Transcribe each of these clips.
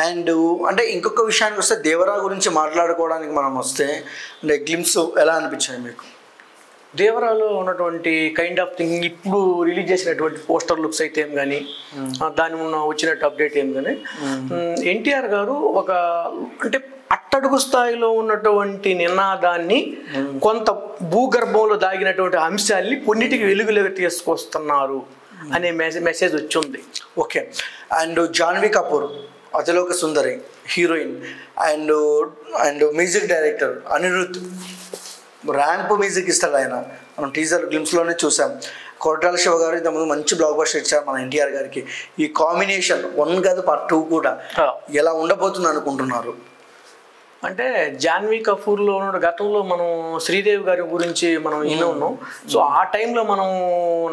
And అంటే ఇంకొక విషయానికి వస్తే దేవరా గురించి మాట్లాడుకోవడానికి మనం వస్తే అంటే గ్లిమ్స్ ఎలా అనిపించాయి మీకు? దేవరాలో ఉన్నటువంటి కైండ్ ఆఫ్ థింగ్ ఇప్పుడు రిలీజ్ చేసినటువంటి పోస్టర్ లుక్స్ అయితే ఏం కానీ దాని ఉన్న వచ్చినట్టు అప్డేట్ ఏం కానీ ఎన్టీఆర్ గారు ఒక అంటే అట్టడుగు స్థాయిలో ఉన్నటువంటి నినాదాన్ని కొంత భూగర్భంలో దాగినటువంటి అంశాల్ని కొన్నిటికి వెలుగులోకి తీసుకొస్తున్నారు అనే మెసేజ్ వచ్చింది. Okay. And Janhvi Kapoor Athiloka Sundari heroine and and music director Anirudh ramp music ఇస్తాడు ఆయన. మనం టీజర్ గ్లిమ్స్లోనే చూసాం. కొరటాల శివ గారు ఇంతకుముందు మంచి బ్లాక్ బస్టర్ ఇచ్చారు మన ఎన్టీఆర్ గారికి. ఈ కాంబినేషన్ 1 కాదు పార్ట్ 2 కూడా ఎలా ఉండబోతుంది అనుకుంటున్నారు? అంటే జాన్వీ కపూర్లో ఉన్న గతంలో మనం శ్రీదేవి గారి గురించి మనం వినే ఉన్నాం. సో ఆ టైంలో మనం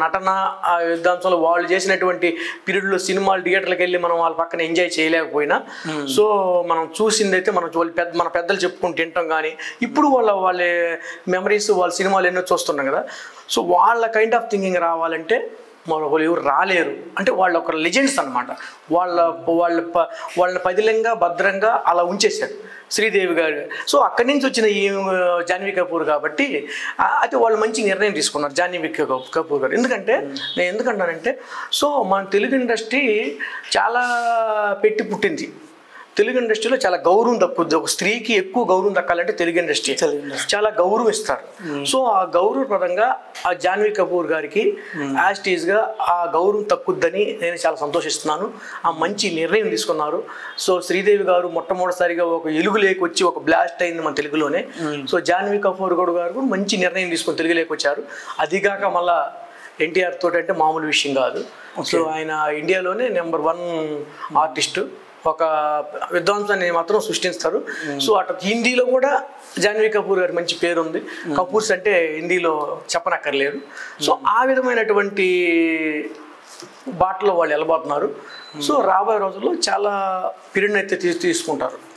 నటన ఆ యుద్ధాంశంలో వాళ్ళు చేసినటువంటి పీరియడ్లో సినిమాలు థియేటర్లకు వెళ్ళి మనం వాళ్ళ పక్కన ఎంజాయ్ చేయలేకపోయినా సో మనం చూసిందైతే మనం మన పెద్దలు చెప్పుకుంటూ తింటాం. కానీ ఇప్పుడు వాళ్ళ మెమరీస్ వాళ్ళ సినిమాలు ఎన్నో చూస్తున్నాం కదా. సో వాళ్ళ కైండ్ ఆఫ్ థింకింగ్ రావాలంటే వాళ్ళు ఎవరు రాలేరు. అంటే వాళ్ళు ఒక లెజెండ్స్ అనమాట. వాళ్ళని పదిలంగా భద్రంగా అలా ఉంచేశారు శ్రీదేవి గారు. సో అక్కడి నుంచి వచ్చిన ఈ జాన్వీ కపూర్ కాబట్టి అది వాళ్ళు మంచి నిర్ణయం తీసుకున్నారు జాన్వీ కపూర్ గారు. నేను ఎందుకంటానంటే సో మన తెలుగు ఇండస్ట్రీ చాలా పెట్టి పుట్టింది. తెలుగు ఇండస్ట్రీలో చాలా గౌరవం దక్కుద్ది. ఒక స్త్రీకి ఎక్కువ గౌరవం దక్కాలంటే తెలుగు ఇండస్ట్రీ చాలా గౌరవం ఇస్తారు. సో ఆ గౌరవప్రదంగా ఆ జాన్వీ కపూర్ గారికి యాస్టీజ్గా ఆ గౌరవం తక్కుద్దని నేను చాలా సంతోషిస్తున్నాను. ఆ మంచి నిర్ణయం తీసుకున్నారు. సో శ్రీదేవి గారు మొట్టమొదటిసారిగా ఒక ఎలుగు లేకొచ్చి ఒక బ్లాస్ట్ అయింది మన తెలుగులోనే. సో జాన్వీ కపూర్ గారు మంచి నిర్ణయం తీసుకొని తెలుగు లేకొచ్చారు. అదిగాక మళ్ళా ఎన్టీఆర్ తోటి అంటే మామూలు విషయం కాదు. సో ఆయన ఇండియాలోనే నెంబర్ 1 ఆర్టిస్టు. ఒక విద్వాంసాన్ని మాత్రం సృష్టిస్తారు. సో అటు హిందీలో కూడా జాన్వీ కపూర్ గారి మంచి పేరు ఉంది. కపూర్స్ అంటే హిందీలో చెప్పనక్కర్లేదు. సో ఆ విధమైనటువంటి బాటలో వాళ్ళు వెళ్ళబోతున్నారు. సో రాబోయే రోజుల్లో చాలా పీరియడ్ అయితే తీసుకుంటారు.